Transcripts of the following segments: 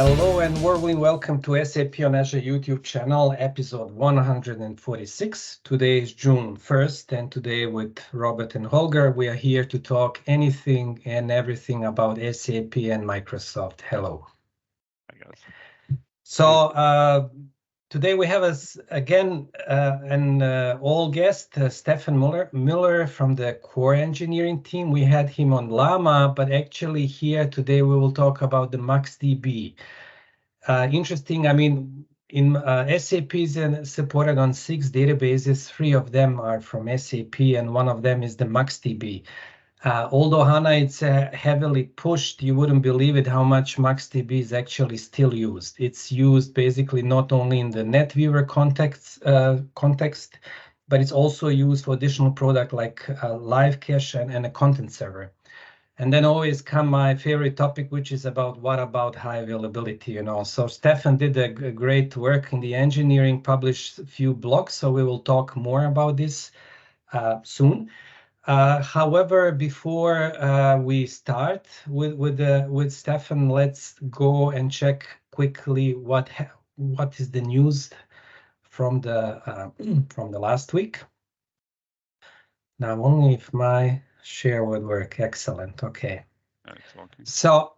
Hello and warmly welcome to SAP on Azure YouTube channel, episode 146. Today is June 1st, and today with Robert and Holger, we are here to talk anything and everything about SAP and Microsoft. Hello. Hi guys. So today we have us again an old guest, Steffen Müller from the core engineering team. We had him on Llama, but actually here today we will talk about the MaxDB. Interesting, I mean, in SAP is supported on 6 databases. 3 of them are from SAP, and one of them is the MaxDB. Although HANA it's heavily pushed, you wouldn't believe it how much MaxDB is actually still used. It's used basically not only in the NetWeaver context, but it's also used for additional product like Live Cache and a content server. And then always come my favorite topic, which is what about high availability, you know. So Steffen did a great work in the engineering, published a few blogs, so we will talk more about this soon. However, before we start with Steffen, let's go and check quickly what is the news from the last week. Now, only if my share would work. Excellent. Okay. It's working. So,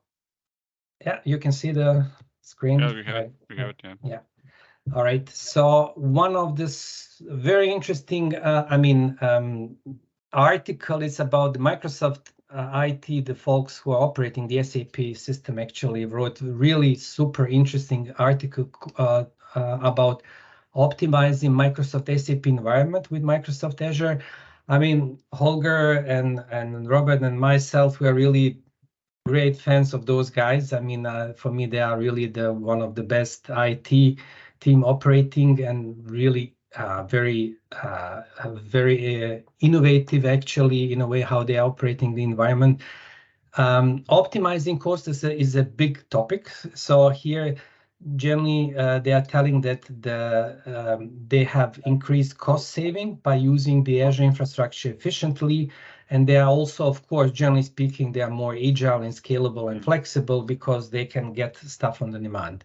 yeah, you can see the screen. Yeah, we have right? it. Yeah. All right. So one of this very interesting, article is about the Microsoft IT. The folks who are operating the SAP system actually wrote really super interesting article about optimizing Microsoft SAP environment with Microsoft Azure. I mean, Holger and Robert and myself, we are really great fans of those guys. I mean, for me, they are really one of the best IT team operating and really very innovative, actually, in a way how they are operating the environment. Optimizing cost is a big topic. So here, generally, they are telling that they have increased cost saving by using the Azure infrastructure efficiently. And they are also, of course, generally speaking, they are more agile and scalable and flexible because they can get stuff on the demand.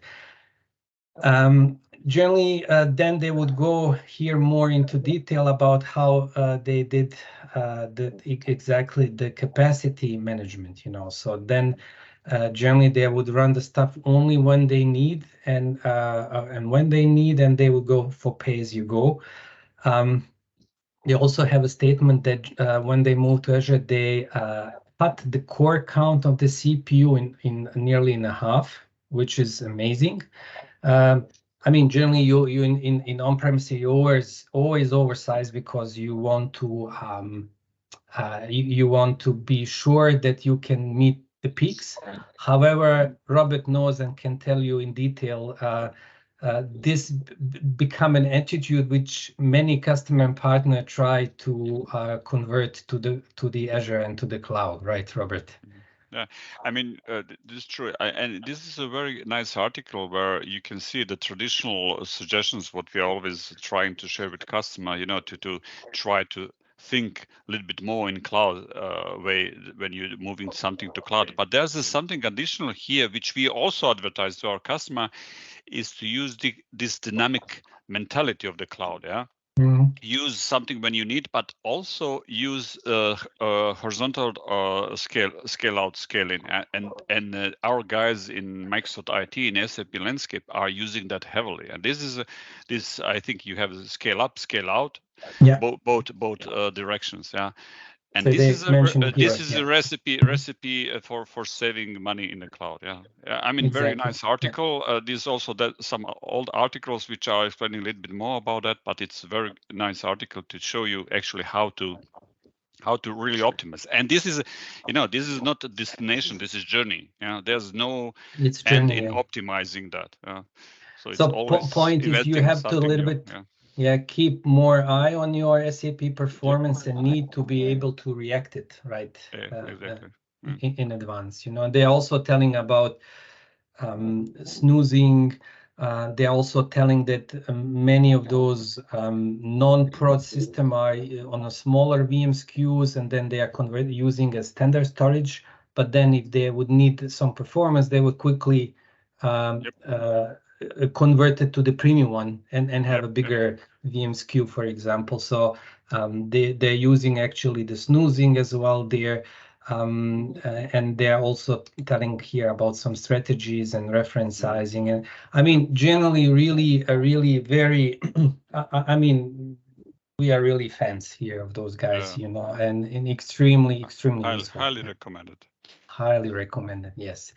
Generally, then they would go here more into detail about how they did exactly the capacity management, you know. So then generally they would run the stuff only when they need and when they need, and they would go for pay as you go. They also have a statement that when they move to Azure, they cut the core count of the CPU in nearly in half, which is amazing. I mean, generally, you in on-premise you always oversize because you want to be sure that you can meet the peaks. However, Robert knows and can tell you in detail this become an attitude which many customer and partner try to convert to the Azure and to the cloud, right, Robert? Yeah, I mean, this is true. And this is a very nice article where you can see the traditional suggestions, what we are always trying to share with customer, you know, to try to think a little bit more in cloud way when you're moving something to cloud. But there's something additional here, which we also advertise to our customer, is to use this dynamic mentality of the cloud. Yeah. Use something when you need, but also use horizontal scale out scaling, and our guys in Microsoft IT in SAP landscape are using that heavily. And this I think you have scale up, scale out, yeah, both directions. Yeah. And so this is a recipe for saving money in the cloud. Yeah, I mean, exactly. Very nice article. There's also some old articles which are explaining a little bit more about that, but it's a very nice article to show you actually how to really optimize. And this is, you know, this is not a destination. This is journey. Yeah, there's no end in optimizing that. So it's always point is you have to a little bit. Yeah, keep more eye on your SAP performance and need to be able to react it, right? Exactly. In advance, you know. They're also telling about snoozing. They're also telling that many of those non-prod system are on a smaller VM SKUs, and then they are using a standard storage. But then if they would need some performance, they would quickly converted to the premium one and have a bigger VM SKU, for example. So they're using actually the snoozing as well there. And they're also telling here about some strategies and reference sizing. And I mean, generally, really very, I mean, we are really fans here of those guys, you know, and extremely useful. Highly recommended. Highly recommended, yes.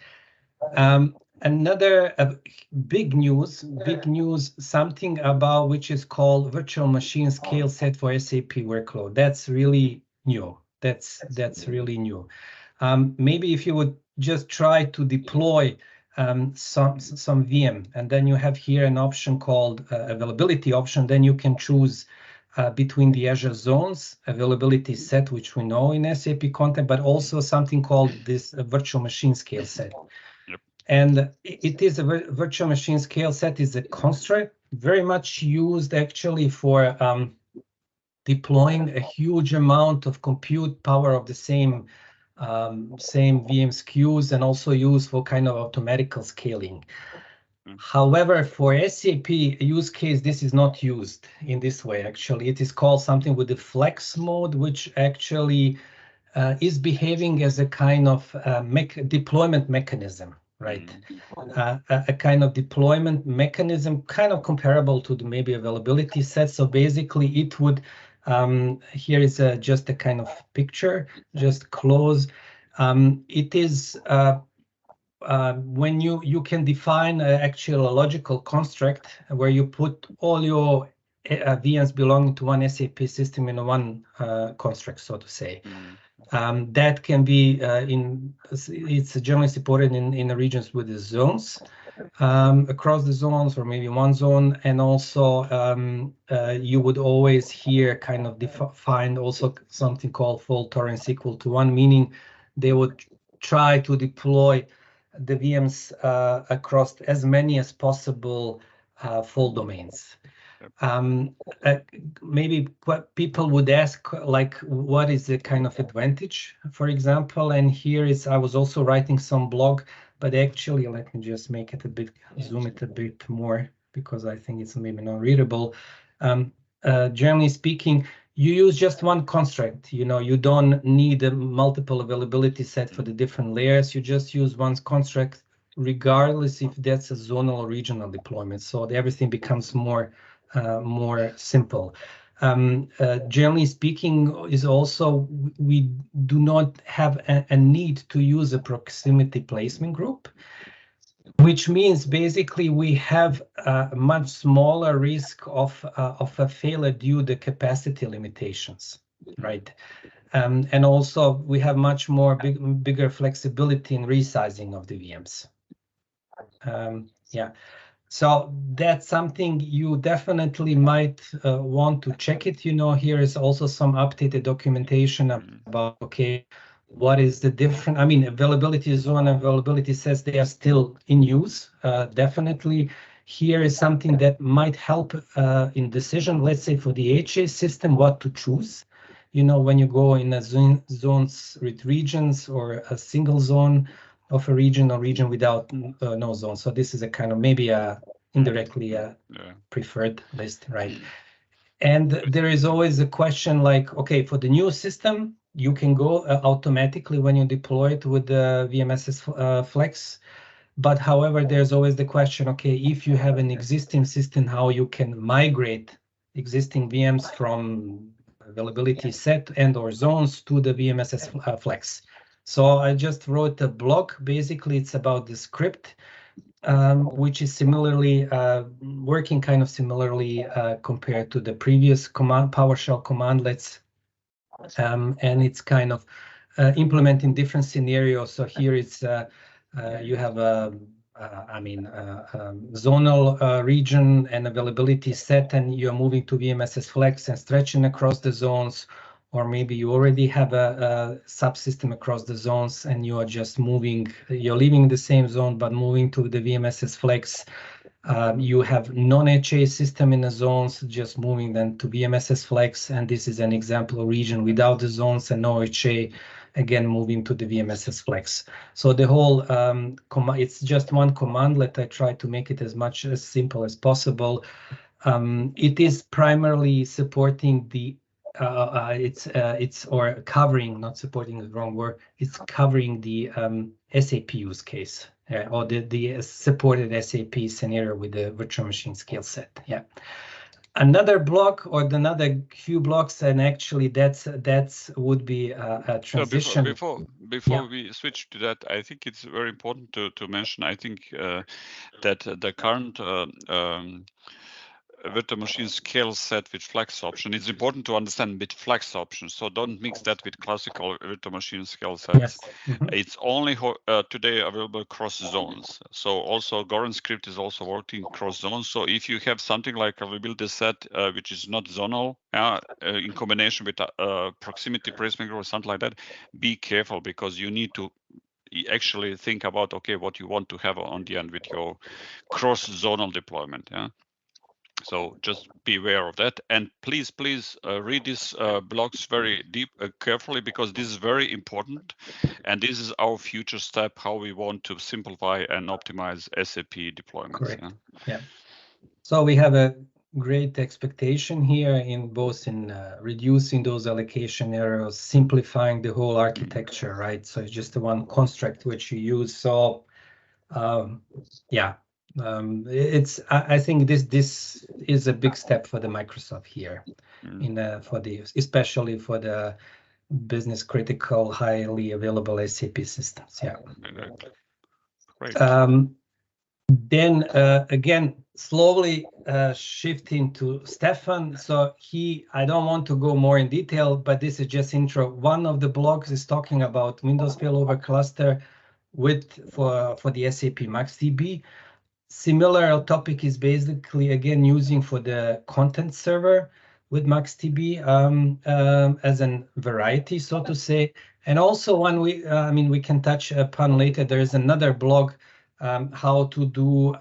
Another big news, something about which is called virtual machine scale set for SAP workload. That's really new. That's really new. Maybe if you would just try to deploy some VM, and then you have here an option called availability option. Then you can choose between the Azure zones availability set, which we know in SAP content, but also something called this virtual machine scale set. And it is a virtual machine scale set is a construct very much used actually for deploying a huge amount of compute power of the same VM SKUs, and also used for kind of automatical scaling. However, for SAP use case, this is not used in this way. Actually, it is called something with the flex mode, which actually is behaving as a kind of deployment mechanism. Right, a kind of deployment mechanism, kind of comparable to the maybe availability set. So basically, it would. Here is just a kind of picture, just close. It is when you can define actual logical construct where you put all your VMs belonging to one SAP system in one construct, so to say. That can be it's generally supported in the regions with the zones, across the zones, or maybe one zone. And also you would always here kind of define also something called fault tolerance equal to 1, meaning they would try to deploy the VMs across as many as possible fault domains. Maybe what people would ask, like, what is the kind of advantage, for example? And here is, I was also writing some blog, but actually, let me just make it a bit, zoom it a bit more, because I think it's maybe not readable. Generally speaking, you use just one construct. You know, you don't need a multiple availability set for the different layers. You just use one construct, regardless if that's a zonal or regional deployment. So everything becomes more simple. Generally speaking, is also we do not have a need to use a proximity placement group, which means basically we have a much smaller risk of a failure due to capacity limitations, right? And also we have much more bigger flexibility in resizing of the VMs. Yeah. So that's something you definitely might want to check it. You know, here is also some updated documentation about, okay, what is the difference? I mean, availability zone, availability sets, they are still in use. Definitely, here is something that might help in decision, let's say for the HA system, what to choose. You know, when you go in a zones with regions, or a single zone of a region, or region without no zone. So this is a kind of maybe indirectly preferred list, right? And there is always a question like, okay, for the new system, you can go automatically when you deploy it with the VMSS Flex. But however, there's always the question, okay, if you have an existing system, how you can migrate existing VMs from availability set and or zones to the VMSS Flex. So I just wrote a blog. Basically, it's about the script, which is similarly working kind of similarly compared to the previous command, PowerShell commandlets, and it's kind of implementing different scenarios. So here it's you have zonal region and availability set, and you're moving to VMSS Flex and stretching across the zones. Or maybe you already have a subsystem across the zones and you are just moving, you're leaving the same zone, but moving to the VMSS Flex. You have non-HA system in the zones, just moving them to VMSS Flex. And this is an example of region without the zones and no HA. again moving to the VMSS Flex. So the whole it's just one commandlet. I try to make it as simple as possible. It is primarily supporting the it's or covering, not supporting is the wrong word. It's covering the SAP use case or the supported SAP scenario with the virtual machine skill set. Yeah. Another block or another few blocks, and actually that's would be a transition. So before we switch to that, I think it's very important to mention. I think that the current virtual machine skill set with flex option. It's important to understand with flex option. So don't mix that with classical virtual machine skill sets. Yes. Mm-hmm. It's only today available across zones. So also Goran script is also working cross zones. So if you have something like availability set which is not zonal in combination with proximity placement or something like that, be careful, because you need to actually think about, okay, what you want to have on the end with your cross zonal deployment. Yeah. So just be aware of that, and please read these blogs very deep, carefully, because this is very important, and this is our future step, how we want to simplify and optimize SAP deployments. Correct. Yeah. So we have a great expectation here in both in reducing those allocation errors, simplifying the whole architecture, right? So it's just the one construct which you use. So yeah. I think this is a big step for the Microsoft here, especially for the business critical, highly available SAP systems. Yeah. Great. Then again, slowly shifting to Steffen. So I don't want to go more in detail, but this is just intro. One of the blogs is talking about Windows failover cluster for the SAP MaxDB. Similar topic is basically again using for the content server with MaxDB as a variety, so to say. And also one we can touch upon later. There is another blog how to do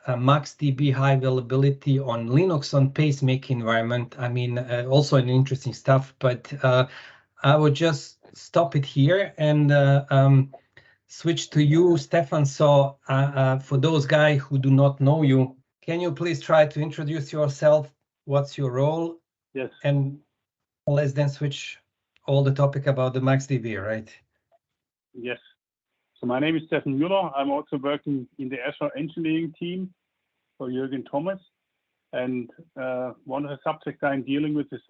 MaxDB high availability on Linux on pacemaking environment. I mean, also an interesting stuff. But I would just stop it here and switch to you, Steffen. So for those guys who do not know you, can you please try to introduce yourself? What's your role? Yes. And let's then switch all the topic about the MaxDB, right? Yes. So my name is Steffen Müller. I'm also working in the Azure engineering team for Jürgen Thomas. And one of the subjects I'm dealing with is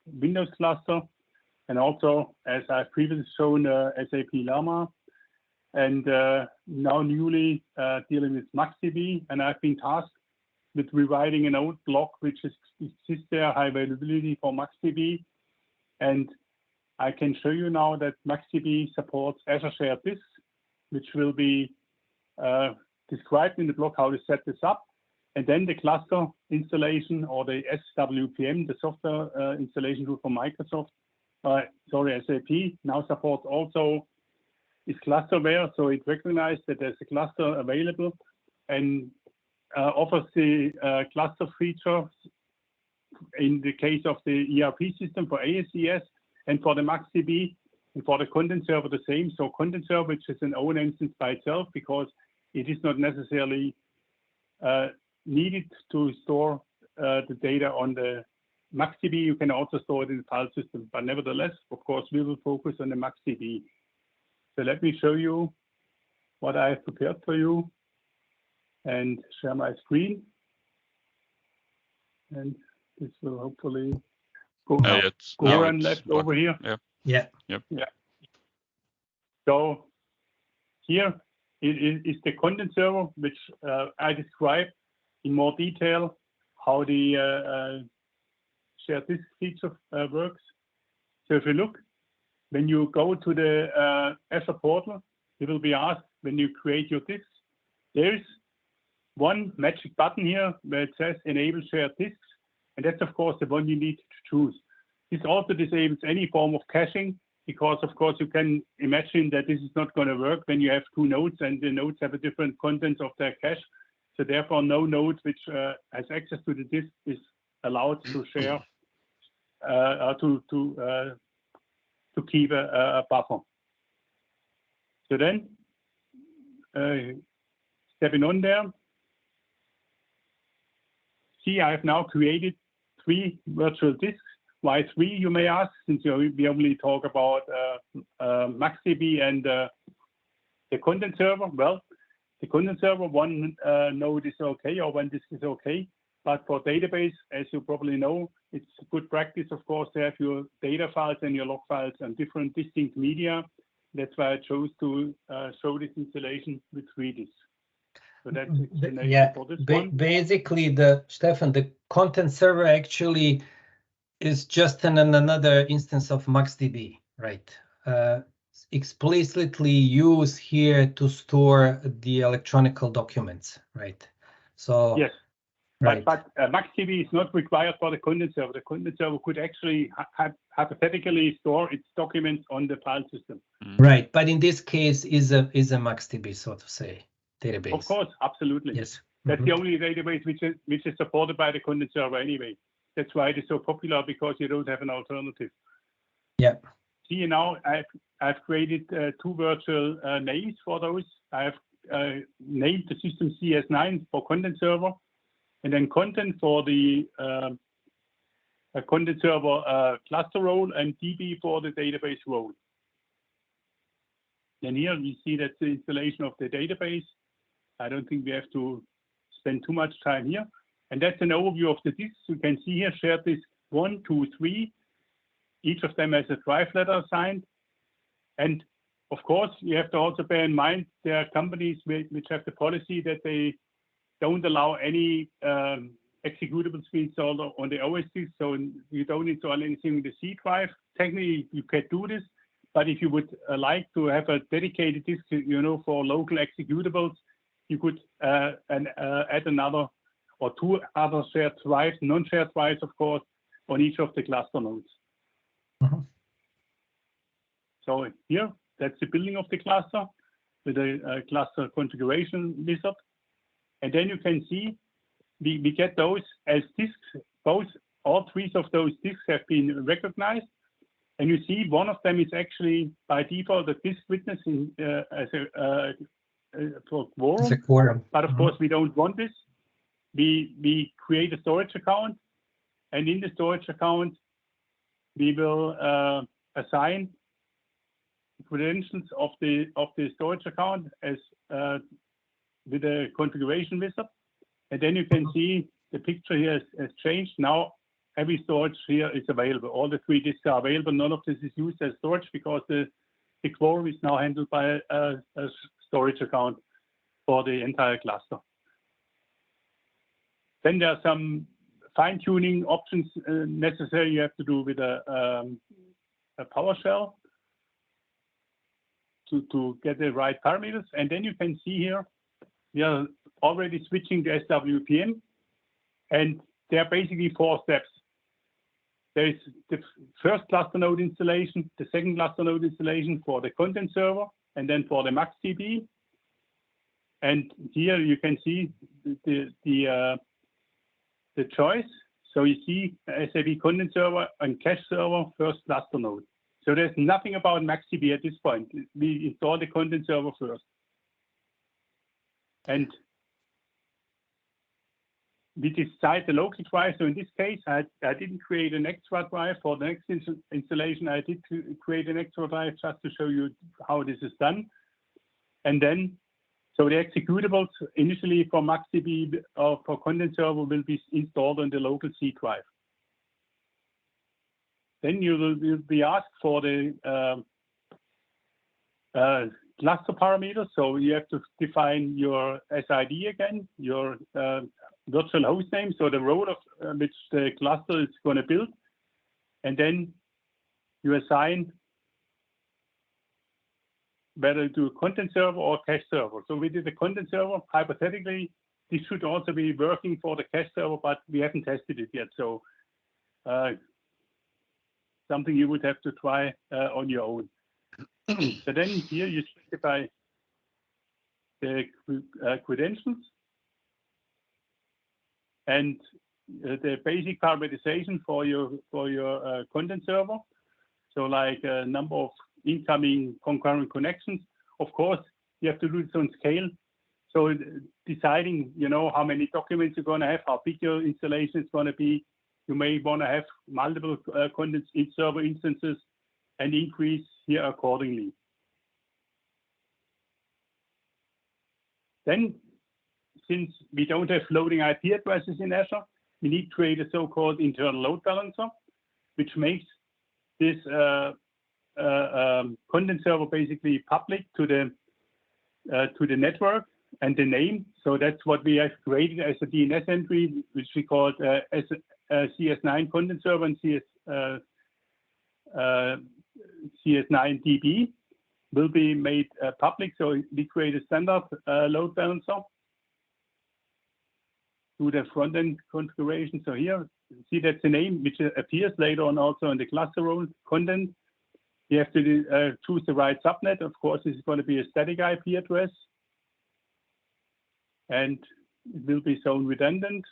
Windows cluster. And also, as I've previously shown, SAP Llama. And now newly dealing with MaxDB, and I've been tasked with rewriting an old block which exists there, high availability for MaxDB. And I can show you now that MaxDB supports Azure Shared Disks, which will be described in the block how to set this up. And then the cluster installation, or the SWPM, the software installation tool for Microsoft, SAP, now supports also is cluster aware, so it recognizes that there's a cluster available and offers the cluster features in the case of the ERP system for ASCS, and for the MaxDB and for the content server the same. So content server, which is an own instance by itself, because it is not necessarily needed to store the data on the MaxDB. You can also store it in the file system, but nevertheless, of course, we will focus on the MaxDB. So let me show you what I have prepared for you and share my screen. And this will hopefully go Goran left over here. Yeah. So here is the content server, which I describe in more detail how the shared disk feature works. So if you look, when you go to the Azure portal, you will be asked when you create your disks. There's one magic button here where it says enable shared disks, and that's of course the one you need to choose. This also disables any form of caching, because of course you can imagine that this is not going to work when you have two nodes and the nodes have a different contents of their cache. So therefore no node which has access to the disk is allowed to share to keep a buffer. So then, stepping on there, see, I have now created 3 virtual disks. Why 3, you may ask, since we only talk about MaxDB and the content server. Well, the content server, 1 node is okay, or 1 disk is okay. But for database, as you probably know, it's good practice, of course, to have your data files and your log files and different distinct media. That's why I chose to show this installation with 3 disks. So that's yeah, for this one. Basically, Steffen, the content server actually is just another instance of MaxDB, right? Explicitly used here to store the electronic documents, right? So yes, right. But MaxDB is not required for the content server. The content server could actually hypothetically store its documents on the file system. Right, but in this case, is a MaxDB, so to say, database. Of course, absolutely. Yes, that's the only database which is supported by the content server anyway. That's why it is so popular, because you don't have an alternative. Yeah. See, now I've created 2 virtual names for those. I've named the system CS9 for content server, and then content for the content server cluster role, and DB for the database role. And here we see that's the installation of the database. I don't think we have to spend too much time here. And that's an overview of the disks. You can see here shared disk 1, 2, 3. Each of them has a drive letter assigned. And of course, you have to also bear in mind there are companies which have the policy that they don't allow any executables to be installed on the OS disk. So you don't install anything in the C drive. Technically, you can do this. But if you would like to have a dedicated disk, for local executables, you could add another or 2 other shared drives, non-shared drives, of course, on each of the cluster nodes. So here, that's the building of the cluster with a cluster configuration wizard. And then you can see we get those as disks. All 3 of those disks have been recognized. And you see one of them is actually by default a disk witness for quorum. But of course, we don't want this. We create a storage account, and in the storage account, we will assign credentials of the storage account as with a configuration wizard. And then you can see the picture here has changed. Now every storage here is available. All the 3 disks are available. None of this is used as storage because the quorum is now handled by a storage account for the entire cluster. Then there are some fine-tuning options necessary. You have to do with a PowerShell to get the right parameters. And then you can see here, we are already switching to SWPM. And there are basically 4 steps. There is the first cluster node installation, the second cluster node installation for the content server, and then for the MaxDB. And here you can see the choice. So you see SAP content server and cache server first cluster node. So there's nothing about MaxDB at this point. We install the content server first. And we decide the local drive. So in this case, I didn't create an extra drive for the next installation. I did create an extra drive just to show you how this is done. And then, so the executables initially for MaxDB or for content server will be installed on the local C drive. Then you'll be asked for the cluster parameters. So you have to define your SID again, your virtual host name, so the role of which the cluster is going to build. And then you assign whether to a content server or cache server. So we did the content server. Hypothetically, this should also be working for the cache server, but we haven't tested it yet. So something you would have to try on your own. So then here you specify the credentials and the basic parameterization for your content server. So like a number of incoming concurrent connections. Of course, you have to do this on scale. So deciding, how many documents you're going to have, how big your installation is going to be. You may want to have multiple server instances and increase here accordingly. Then, since we don't have floating IP addresses in Azure, we need to create a so-called internal load balancer, which makes this content server basically public to the network and the name. So that's what we have created as a DNS entry, which we called CS9 content server and CS9 DB will be made public. So we create a standard load balancer to the front end configuration. So here, see that's the name, which appears later on also in the cluster role content. You have to choose the right subnet. Of course, this is going to be a static IP address. And it will be zone redundant.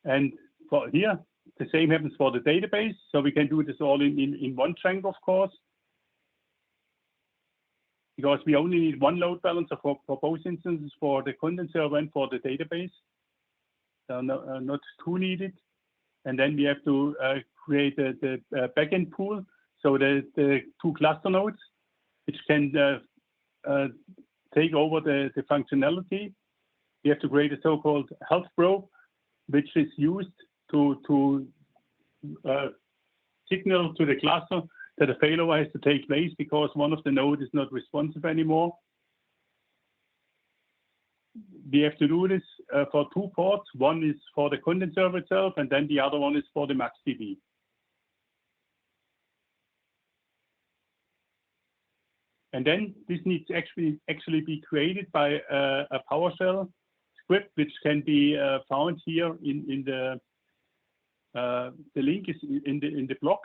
And for here, the same happens for the database. So we can do this all in one chunk, of course, because we only need one load balancer for both instances, for the content server and for the database. So not two needed. And then we have to create the backend pool. So the two cluster nodes, which can take over the functionality. We have to create a so-called health probe, which is used to signal to the cluster that a failover has to take place because one of the nodes is not responsive anymore. We have to do this for two ports. One is for the content server itself, and then the other one is for the MaxDB. And then this needs to actually be created by a PowerShell script, which can be found here in the link is in the blog,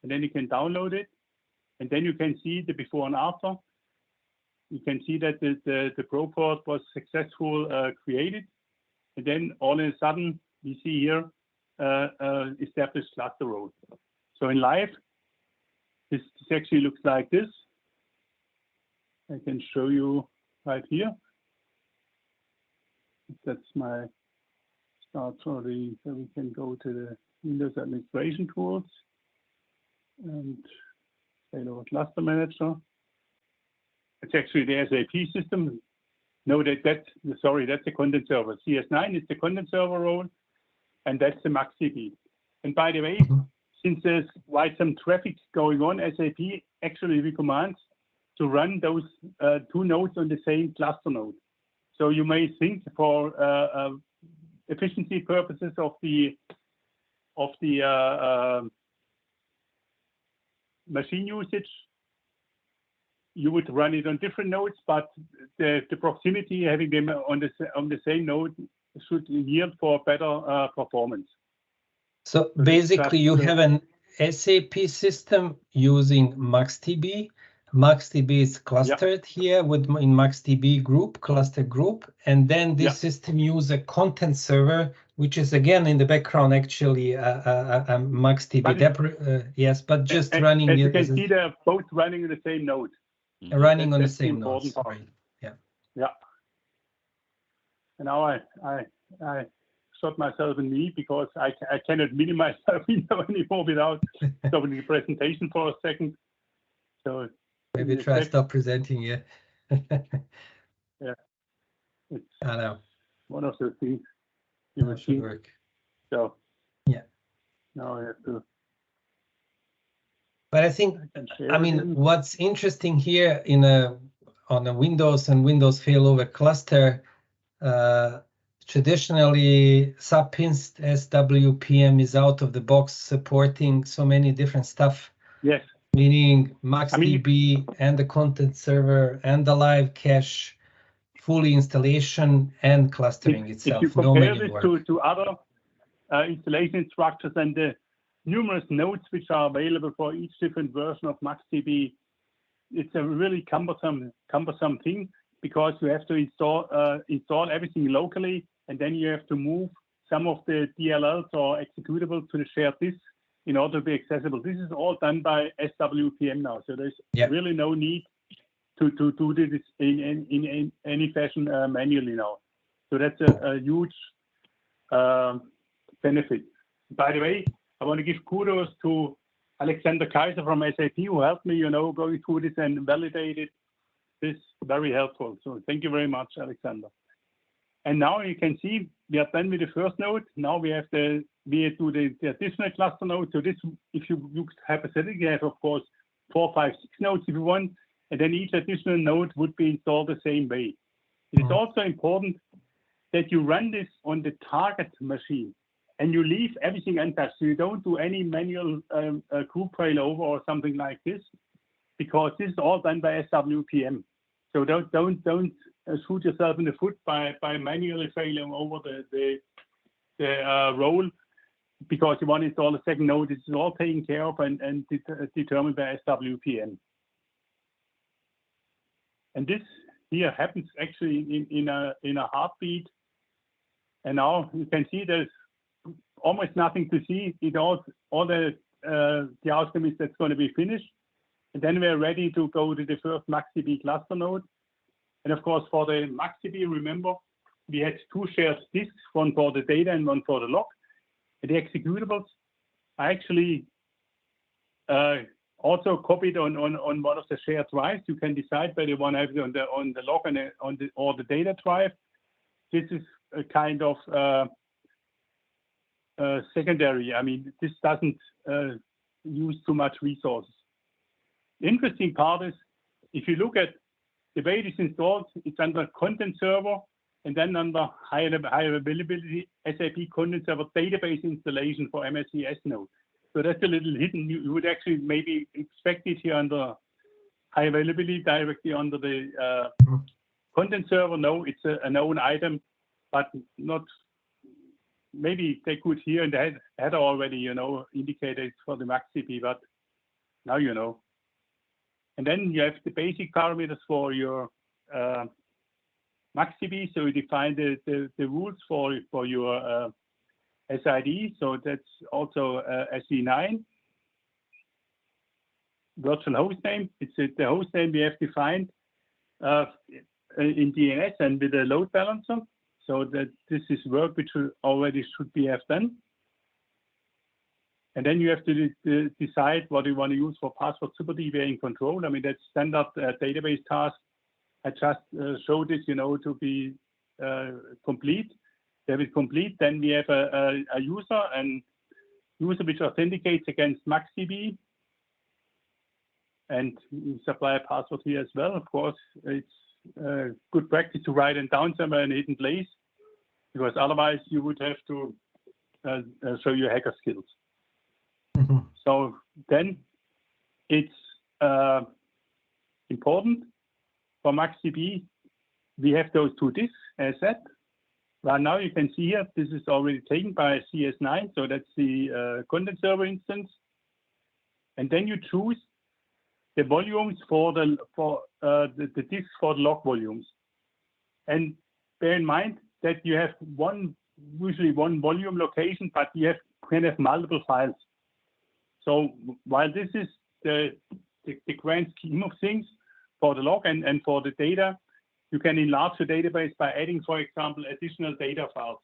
and then you can download it, and then you can see the before and after. You can see that the probe port was successful created, and then all of a sudden we see here established cluster role. So in live, this actually looks like this. I can show you right here. That's my start already. So we can go to the Windows administration tools and failover cluster manager. It's actually the SAP system. No, that's the content server. CS9 is the content server role, and that's the MaxDB. And by the way, since there's quite some traffic going on, SAP actually recommends to run those two nodes on the same cluster node. So you may think for efficiency purposes of the machine usage, you would run it on different nodes, but the proximity, having them on the same node, should yield for better performance. So basically, you have an SAP system using MaxDB. MaxDB is clustered here in MaxDB group, cluster group, and then this system uses a content server, which is again in the background actually a MaxDB. Yes, but just running. As you can see, they're both running in the same node. Running on the same node. Right. Yeah. Yeah. And now I shot myself in the knee because I cannot minimize my window anymore without stopping the presentation for a second. So. Maybe try stop presenting, yeah. Yeah, it's I know. one of those things you machine work. So yeah, now I have to. But I think, I mean, what's interesting here on a Windows and Windows failover cluster, traditionally SAP SWPM is out of the box supporting so many different stuff. Yes. Meaning MaxDB and the content server and the live cache, fully installation and clustering itself. If you compare this to other installation structures and the numerous nodes which are available for each different version of MaxDB, it's a really cumbersome thing because you have to install everything locally, and then you have to move some of the DLLs or executables to the shared disk, in order to be accessible. This is all done by SWPM now, so there's really no need to do this in any fashion manually now. So that's a huge benefit. By the way, I want to give kudos to Alexander Kaiser from SAP, who helped me, going through this and validated this. Very helpful. So thank you very much, Alexander. And now you can see we are done with the first node. Now we do the additional cluster node. So this, if you hypothetically have, of course, 4, 5, 6 nodes if you want, and then each additional node would be installed the same way. It is also important that you run this on the target machine and you leave everything untouched. So you don't do any manual group failover or something like this, because this is all done by SWPM. So don't shoot yourself in the foot by manually failing over the role, because you want to install a second node. This is all taken care of and determined by SWPM. And this here happens actually in a heartbeat. And now you can see there's almost nothing to see. All the outcome is that's going to be finished. And then we're ready to go to the first MaxDB cluster node. And of course, for the MaxDB, remember, we had 2 shared disks, one for the data and one for the log. And the executables are actually also copied on one of the shared drives. You can decide whether you want to have it on the log and or the data drive. This is a kind of secondary. I mean, this doesn't use too much resources. The interesting part is, if you look at the way it is installed, it's under content server and then under high availability SAP content server database installation for MSCS node. So that's a little hidden. You would actually maybe expect it here under high availability directly under the content server. No, it's a known item, but not. Maybe they could here and they had already, indicated for the MaxDB, but now you know. And then you have the basic parameters for your MaxDB. So you define the rules for your SID. So that's also SE9. Virtual host name. It's the host name we have defined in DNS and with a load balancer. So that this is work which already should be have done. And then you have to decide what you want to use for password super deviating control. I mean, that's standard database task. I just showed this, to be complete. If it's complete, then we have a user which authenticates against MaxDB. And we supply a password here as well. Of course, it's good practice to write it down somewhere in a hidden place, because otherwise you would have to show your hacker skills. So then it's important for MaxDB. We have those 2 disks as said. Right now you can see here, this is already taken by CS9. So that's the content server instance. And then you choose the volumes for the disks for the log volumes. And bear in mind that you have usually one volume location, but you can have multiple files. So while this is the grand scheme of things for the log and for the data, you can enlarge the database by adding, for example, additional data files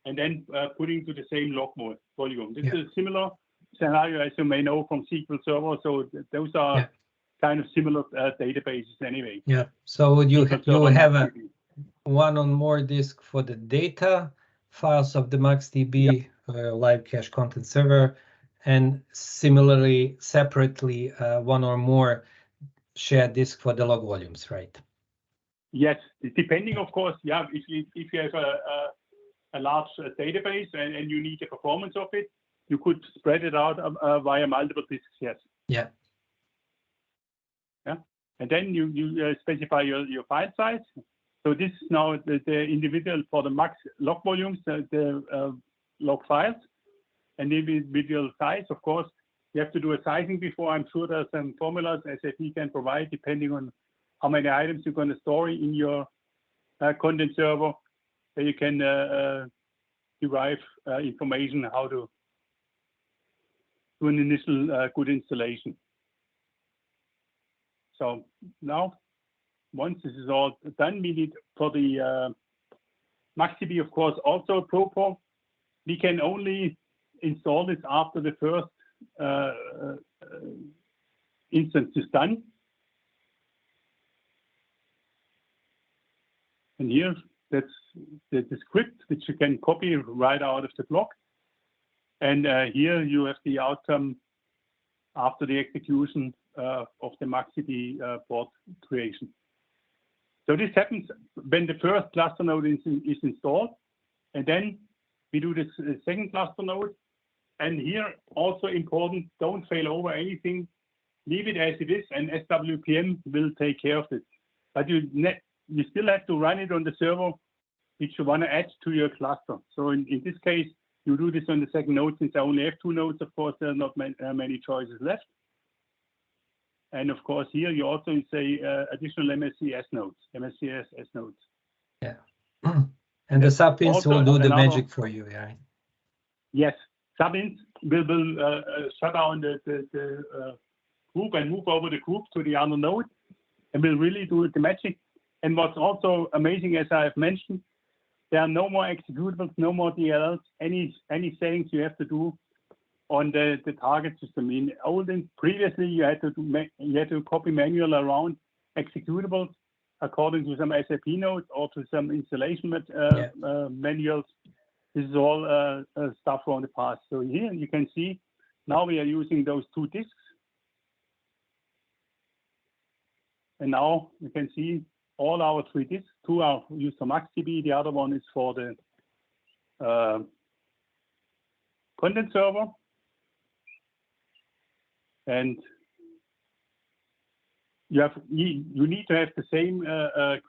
and then putting to the same log volume. This is a similar scenario, as you may know, from SQL Server. So those are kind of similar databases anyway. Yeah. So you have one or more disk for the data files of the MaxDB live cache content server, and similarly, separately, one or more shared disk for the log volumes, right? Yes, depending, of course. Yeah, if you have a large database and you need the performance of it, you could spread it out via multiple disks. Yes. Yeah. Yeah, and then you specify your file size. So this is now the individual for the max log volumes, the log files. And the individual size, of course, you have to do a sizing before. I'm sure there's some formulas SAP can provide depending on how many items you're going to store in your content server. Where you can derive information how to to an initial good installation. So now, once this is all done, we need for the MaxDB, of course, also proper. We can only install this after the first instance is done. And here, that's the script, which you can copy right out of the blog. And here you have the outcome after the execution of the MaxDB board creation. So this happens when the first cluster node is installed, and then we do this second cluster node. And here also important, don't fail over anything, leave it as it is, and SWPM will take care of it. But you still have to run it on the server which you want to add to your cluster. So in this case, you do this on the second node. Since I only have 2 nodes, of course, there are not many choices left. And of course, here you also say additional MSCS nodes. Yeah. And the SAP Ins will do the magic for you, yeah. Yes, SAP Ins will shut down the group and move over the group to the other node, and will really do the magic. And what's also amazing, as I have mentioned, there are no more executables, no more DLLs, any settings you have to do on the target system. Previously, you had to copy manual around executables according to some SAP notes or to some installation manuals. This is all stuff from the past. So here you can see now we are using those 2 disks. And now you can see all our 3 disks. 2 are used for MaxDB. The other one is for the content server. And you need to have the same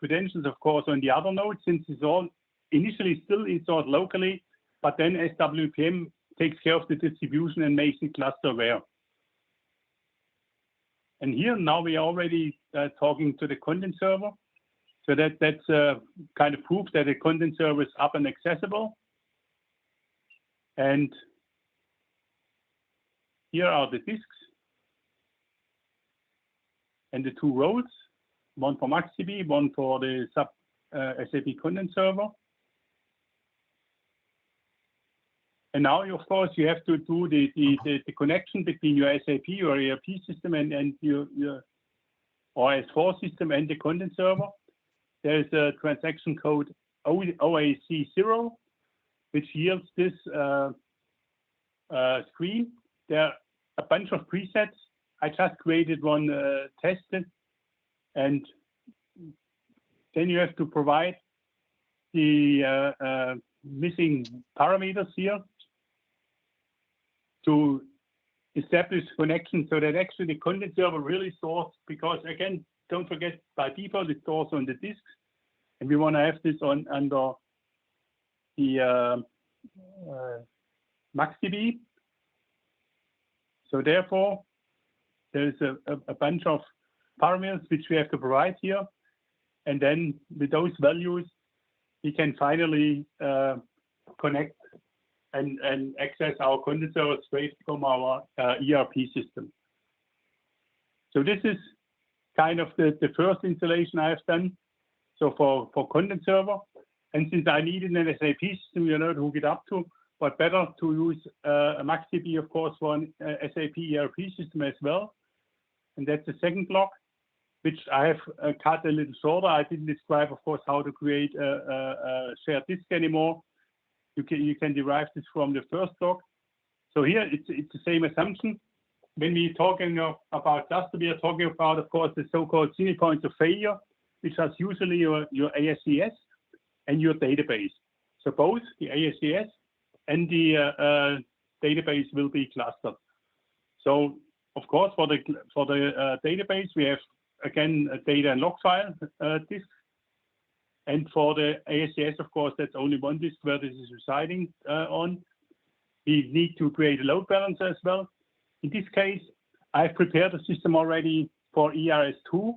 credentials, of course, on the other nodes, since it's all initially still installed locally, but then SWPM takes care of the distribution and makes it cluster aware. And here now we are already talking to the content server. So that's kind of proof that the content server is up and accessible. And here are the disks and the 2 roles, one for MaxDB, one for the SAP content server. And now, of course, you have to do the connection between your SAP or ERP system and your S4 system and the content server. There is a transaction code OAC0, which yields this screen. There are a bunch of presets. I just created one tested, and then you have to provide the missing parameters here to establish connection so that actually the content server really stores, because again, don't forget, by default it stores on the disks, and we want to have this under the MaxDB. So therefore, there's a bunch of parameters which we have to provide here, and then with those values, we can finally connect and access our content server straight from our ERP system. So this is kind of the first installation I have done. So for content server, and since I needed an SAP system, to hook it up to, but better to use a MaxDB, of course, for an SAP ERP system as well. And that's the second block, which I have cut a little shorter. I didn't describe, of course, how to create a shared disk anymore. You can derive this from the first block. So here it's the same assumption. When we're talking about cluster, we are talking about, of course, the so-called single points of failure, which is usually your ASCS and your database. So both the ASCS and the database will be clustered. So of course, for the database, we have again a data and log file disk. And for the ASCS, of course, that's only one disk where this is residing on. We need to create a load balancer as well. In this case, I've prepared a system already for ERS2,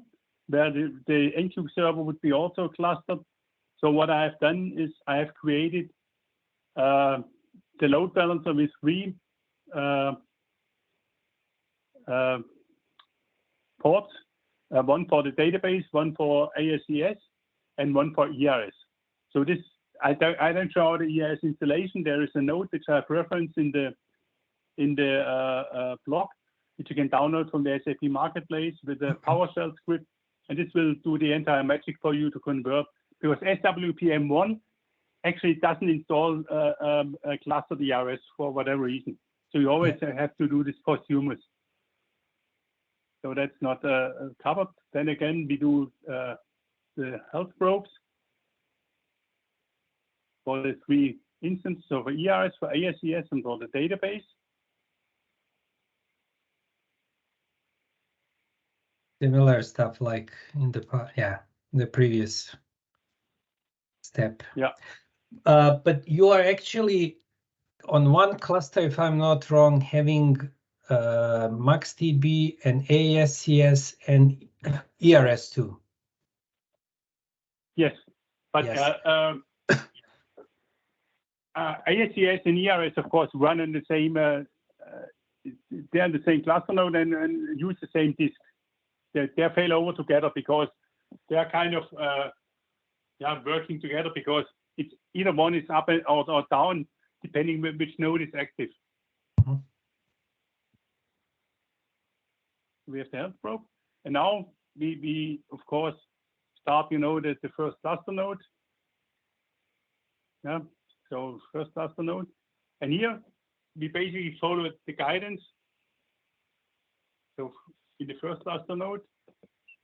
where the NQ server would be also clustered. So what I have done is I have created the load balancer with 3 ports, one for the database, one for ASCS, and one for ERS. So this, I don't show the ERS installation. There is a note which I have referenced in the blog, which you can download from the SAP Marketplace with the PowerShell script, and this will do the entire magic for you to convert, because SWPM1 actually doesn't install a clustered ERS for whatever reason. So you always have to do this posthumous. So that's not covered. Then again, we do the health probes for the 3 instances of ERS, for ASCS, and for the database. Similar stuff like in the previous step. Yeah. But you are actually on one cluster, if I'm not wrong, having MaxDB and ASCS and ERS too. Yes, but yes. ASCS and ERS, of course, run in the same. They're in the same cluster node and use the same disk. They fail over together because they are kind of working together, because it's either one is up or down depending on which node is active. Mm-hmm. We have the health probe, and now we of course start, the first cluster node. Yeah, so first cluster node, and here we basically follow the guidance. So in the first cluster node,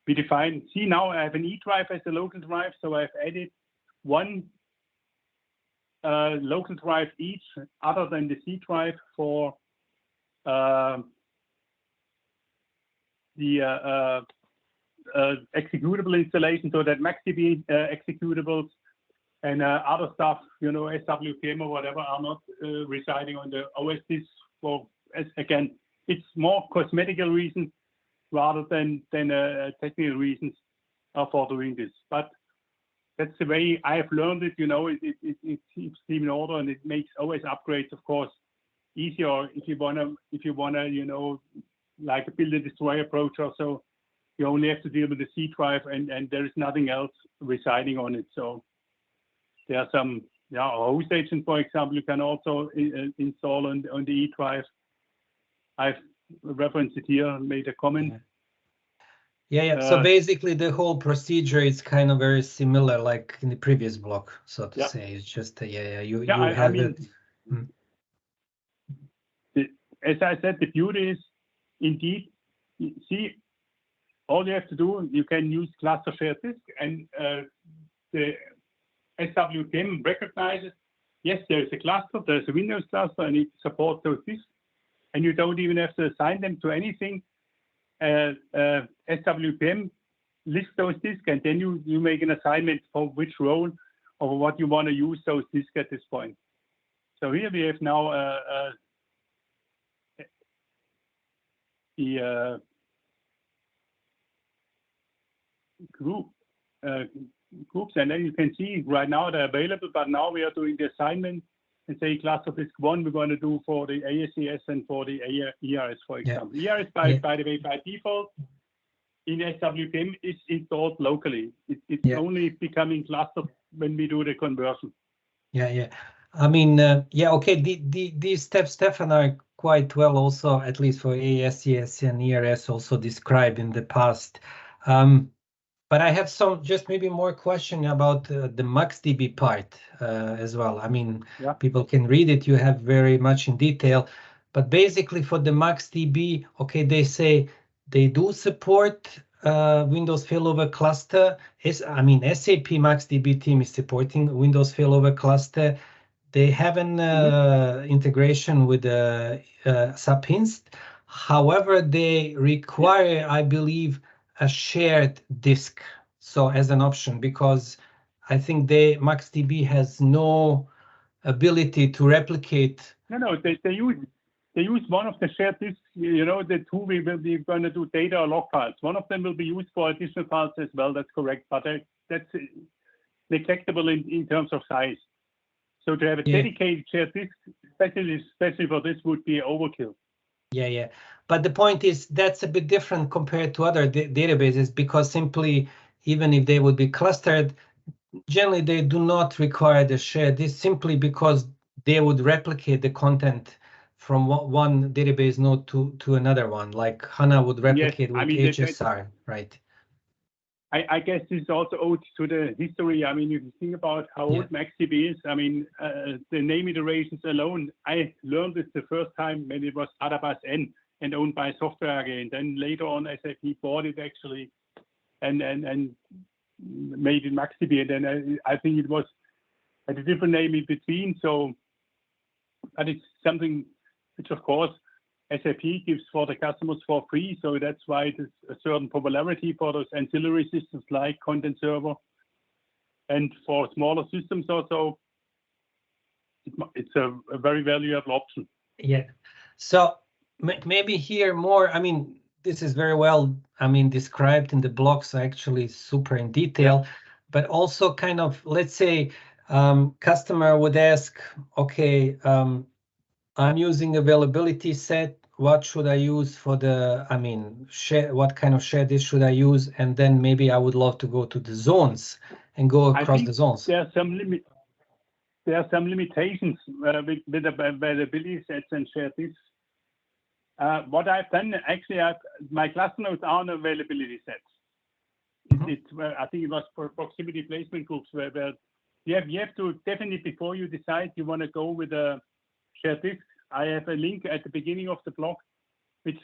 we define, see now I have an E drive as a local drive, so I've added one local drive each other than the C drive for the executable installation, so that MaxDB executables and other stuff, SWPM or whatever, are not residing on the OS disk. For, again, it's more cosmetical reasons rather than technical reasons for doing this. But that's the way I have learned it. It keeps team in order, and it makes OS upgrades, of course, easier if you wanna, like build a destroy approach or so. You only have to deal with the C drive, and there is nothing else residing on it. So there are some host agents, for example, you can also install on the E drive. I've referenced it here, made a comment. Yeah. So basically, the whole procedure is kind of very similar, like in the previous block, so to say. It's just you have it. As I said, the beauty is, indeed, see, all you have to do, you can use cluster shared disk, and the SWPM recognizes, yes, there is a cluster, there's a Windows cluster, and it supports those disks, and you don't even have to assign them to anything. SWPM lists those disks, and then you make an assignment for which role or what you want to use those disks at this point. So here we have now the groups, and then you can see right now they're available, but now we are doing the assignment and say cluster disk 1 we're going to do for the ASCS and for the ERS, for example. ERS, by the way, by default, in SWPM is installed locally. It's only becoming clustered when we do the conversion. Yeah. I mean, okay, these steps, Stefan, are quite well also, at least for ASCS and ERS, also described in the past. But I have some just maybe more question about the MaxDB part as well. I mean, people can read it. You have very much in detail, but basically for the MaxDB, okay, they say they do support Windows failover cluster. SAP MaxDB team is supporting Windows failover cluster. They have an integration with SAP Inst. However, they require, I believe, a shared disk, so as an option, because I think MaxDB has no ability to replicate. No, they use one of the shared disks. The two we will be going to do data or log files. One of them will be used for additional files as well. That's correct, but that's neglectable in terms of size. So to have a dedicated shared disk, especially for this, would be overkill. Yeah. But the point is that's a bit different compared to other databases, because simply, even if they would be clustered, generally they do not require the share this, simply because they would replicate the content from one database node to another one, like HANA would replicate with HSR, right? I guess this is also owed to the history. I mean, if you think about how old MaxDB is, I mean, the name iterations alone, I learned this the first time when it was Adabas N and owned by Software AG. And then later on, SAP bought it actually and made it MaxDB. And then I think it was a different name in between. So that is something which, of course, SAP gives for the customers for free, so that's why there's a certain popularity for those ancillary systems like Content Server. And for smaller systems also, it's a very valuable option. Yeah. So maybe here more, I mean, this is very well, I mean, described in the blogs, actually super in detail, but also kind of, let's say, customer would ask, okay, I'm using availability set. What should I use for the, I mean, share, what kind of share disk should I use? And then maybe I would love to go to the zones and go across the zones. There are some limitations with availability sets and share disks. What I've done, actually, my cluster nodes are on availability sets. I think it was for proximity placement groups where you have to definitely, before you decide you want to go with a share disk, I have a link at the beginning of the blog which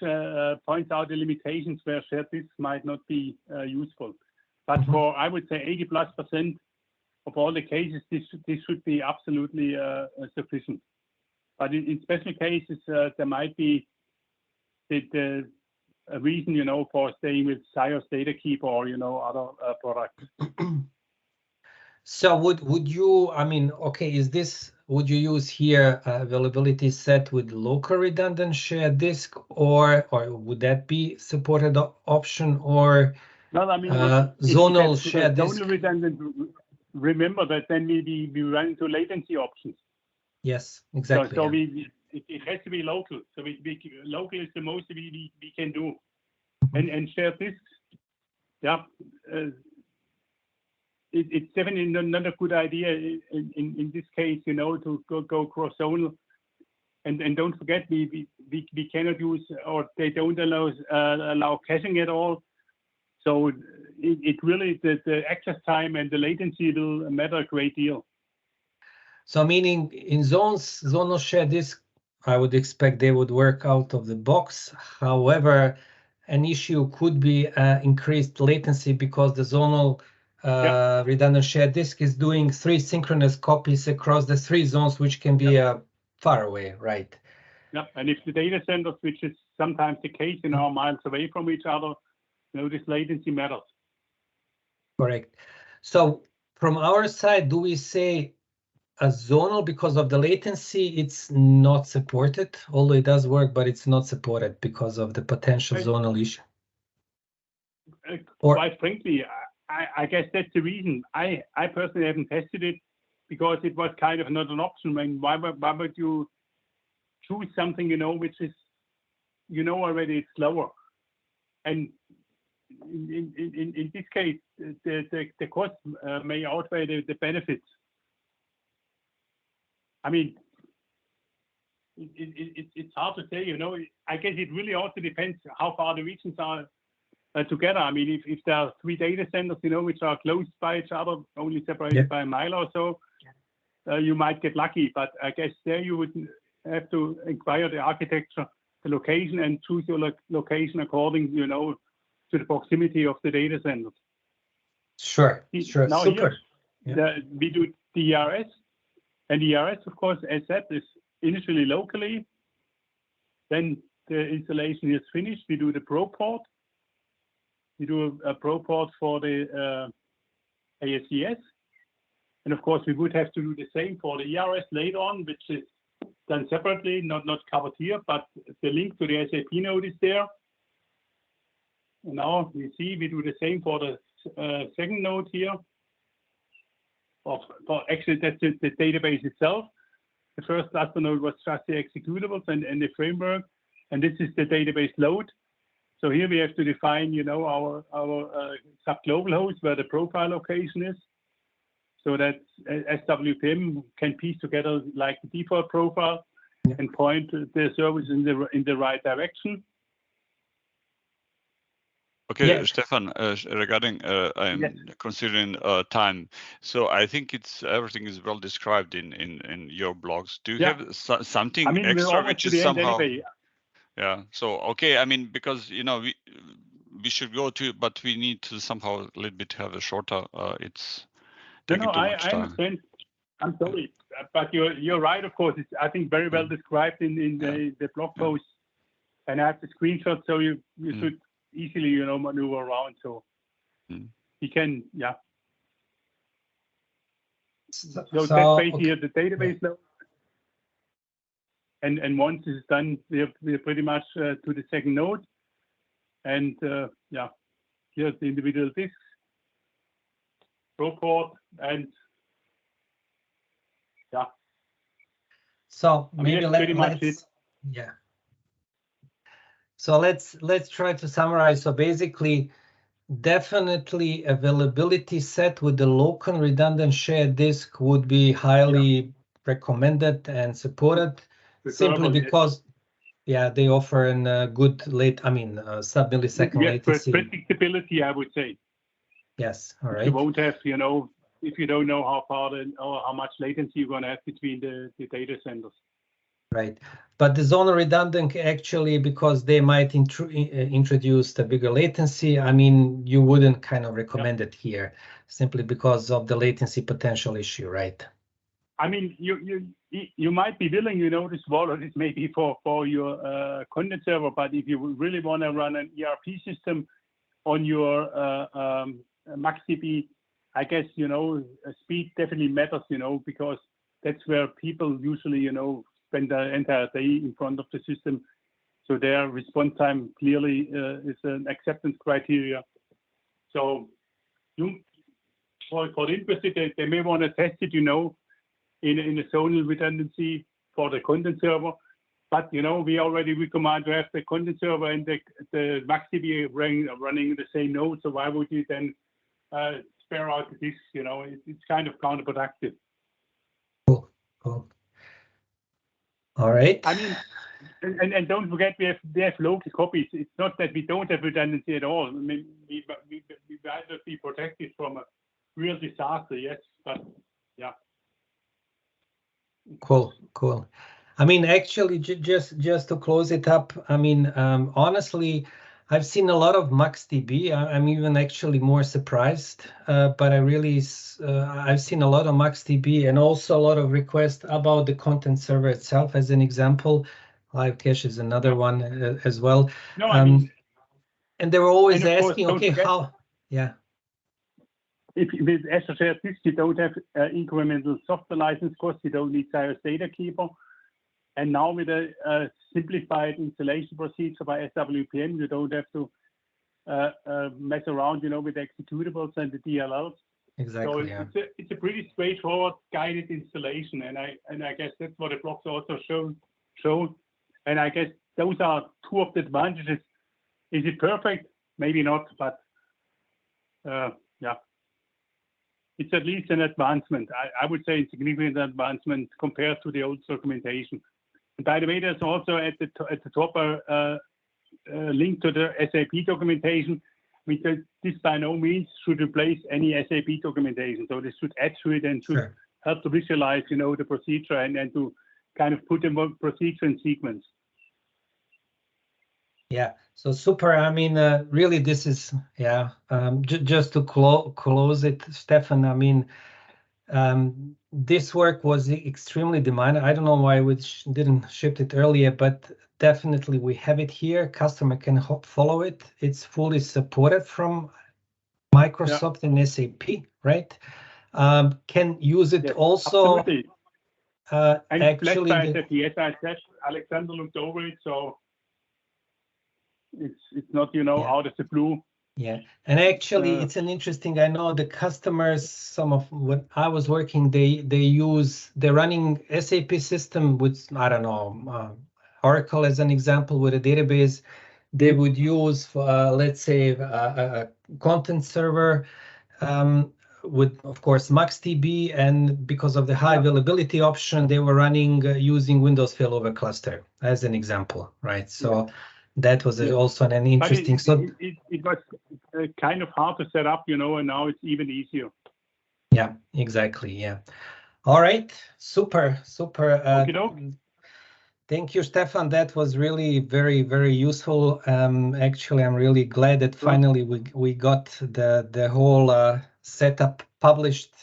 points out the limitations where shared disks might not be useful. But for, I would say, 80+% of all the cases, this should be absolutely sufficient. But in special cases, there might be a reason, you know, for staying with Sios Data Keeper or, you know, other products. So would you, I mean, okay, would you use here availability set with local redundant shared disk, or would that be supported option, or no, I mean, zonal shared disk? Zonal redundant, remember that then we run into latency options. Yes, exactly. So it has to be local. So local is the most we can do. And shared disks, yeah. It's definitely not a good idea in this case, you know, to go cross zonal, and don't forget we cannot use, or they don't allow caching at all. So it really the access time and the latency will matter a great deal. So meaning in zonal shared disk, I would expect they would work out of the box. However, an issue could be increased latency because the zonal redundant shared disk is doing 3 synchronous copies across the 3 zones, which can be far away, right? Yeah, and if the data centers, which is sometimes the case, you know, miles away from each other, you know, this latency matters. Correct. So from our side, do we say a zonal because of the latency? It's not supported, although it does work, but it's not supported because of the potential zonal issue. Quite frankly, I guess that's the reason. I personally haven't tested it because it was kind of not an option. I mean, why would you choose something, you know, which is, you know, already it's slower? And in this case, the cost may outweigh the benefits. I mean, it's hard to say, you know. I guess it really also depends how far the regions are together. I mean, if there are 3 data centers, you know, which are close by each other, only separated by a mile or so, you might get lucky. But I guess there you would have to inquire the architecture, the location, and choose your location according, you know, to the proximity of the data centers. Sure. Now super. We do the ERS, and the ERS, of course, as said, is initially locally. Then the installation is finished. We do the Pro port. We do a Pro port for the ASCS. And of course, we would have to do the same for the ERS later on, which is done separately, not covered here, but the link to the SAP node is there. And now you see we do the same for the second node here. Actually, that's the database itself. The first cluster node was just the executables and the framework. and this is the database load. So here we have to define, you know, our SAP global host where the profile location is, so that SWPM can piece together like the default profile and point the service in the right direction. Okay, Yeah. Stefan, regarding considering time, so I think everything is well described in your blogs. Do you have something extra which is somehow? Anyway. Yeah. So okay, I mean, because you know we should go to, but we need to somehow a little bit have a shorter. It's taking too much time. I understand. I'm sorry, but you're right. Of course, it's, I think, very well described in the blog post, and I have the screenshot, so you should easily, you know, maneuver around. So you can, So that's basically the database load. And once this is done, we're pretty much to the second node. And here's the individual disks, report, and So maybe let's So let's try to summarize. So basically, definitely availability set with the local redundant shared disk would be highly recommended and supported, simply because they offer a good sub-millisecond latency. Predictability, I would say. Yes, all right. You won't have, you know, if you don't know how far or how much latency you're going to have between the data centers. Right, but the zone redundant actually, because they might introduce the bigger latency, I mean, you wouldn't kind of recommend it here, simply because of the latency potential issue, right? I mean, you might be willing, you know, to swallow this maybe for your content server, but if you really want to run an ERP system on your MaxDB, I guess, you know, speed definitely matters, you know, because that's where people usually, you know, spend the entire day in front of the system. So their response time clearly is an acceptance criteria. So for the interested, they may want to test it, you know, in a zonal redundancy for the content server. But, you know, we already recommend to have the content server and the MaxDB running the same node. So why would you then spare out this? You know, it's kind of counterproductive. Cool. All right. I mean, and don't forget we have local copies. It's not that we don't have redundancy at all. I mean, we rather be protected from a real disaster, yes, but yeah. Cool. I mean, actually, just to close it up, I mean, honestly, I've seen a lot of MaxDB. I'm even actually more surprised, but I've seen a lot of MaxDB and also a lot of requests about the content server itself. As an example, Live Cache is another one as well. No, I mean, and they were always asking, okay, how? Yeah. If with Azure Shared Disk, you don't have incremental software license costs, you don't need Cyrus Data Keeper. And now with a simplified installation procedure by SWPM, you don't have to mess around, you know, with the executables and the DLLs. Exactly. So it's a pretty straightforward guided installation, and I guess that's what the blogs also show. And I guess those are two of the advantages. Is it perfect? Maybe not, but it's at least an advancement. I would say it's a significant advancement compared to the old documentation. And by the way, there's also at the top a link to the SAP documentation, because this by no means should replace any SAP documentation. So this should add to it and should help to visualize, you know, the procedure and to kind of put the procedure in sequence. Yeah, so super. I mean, really, this is, just to close it, Stefan, I mean, this work was extremely demanding. I don't know why we didn't ship it earlier, but definitely we have it here. Customer can follow it. It's fully supported from Microsoft and SAP, right? Can use it also. Absolutely. And actually, yes, I said Alexander looked over it, so it's not, you know, out of the blue. Yeah, and actually, it's an interesting. I know the customers. Some of what I was working, they're running SAP system with, I don't know, Oracle as an example with a database, they would use, let's say, a content server with, of course, MaxDB, and because of the high availability option, they were running using Windows failover cluster as an example, right? So that was also an interesting. It was kind of hard to set up, you know, and now it's even easier. Yeah, exactly. Yeah. All right. Super. Thank you, Stefan. That was really very, very useful. Actually, I'm really glad that finally we got the whole setup published,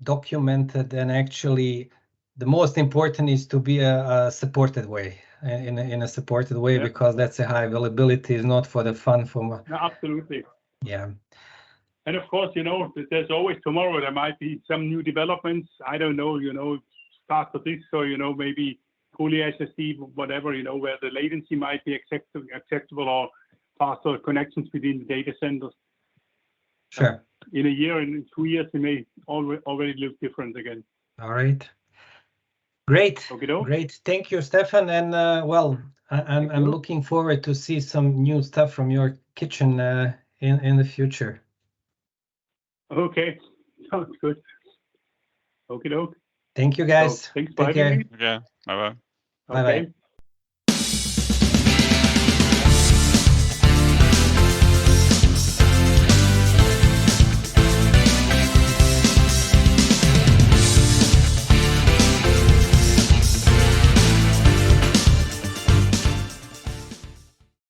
documented, and actually the most important is to be a supported way, in a supported way, because that's a high availability, is not for the fun. No, absolutely. Yeah. And of course, you know, there's always tomorrow. There might be some new developments. I don't know, you know, start of this, or, you know, maybe fully SSD, whatever, you know, where the latency might be acceptable, or faster connections between the data centers. Sure. In a year, in 2 years, it may already look different again. All right. Great. Okay, great. Thank you, Stefan. And well, I'm looking forward to see some new stuff from your kitchen in the future. Okay, sounds good. Okay, Thank you, guys. So, thanks for Take care. Okay, bye-bye. Okay.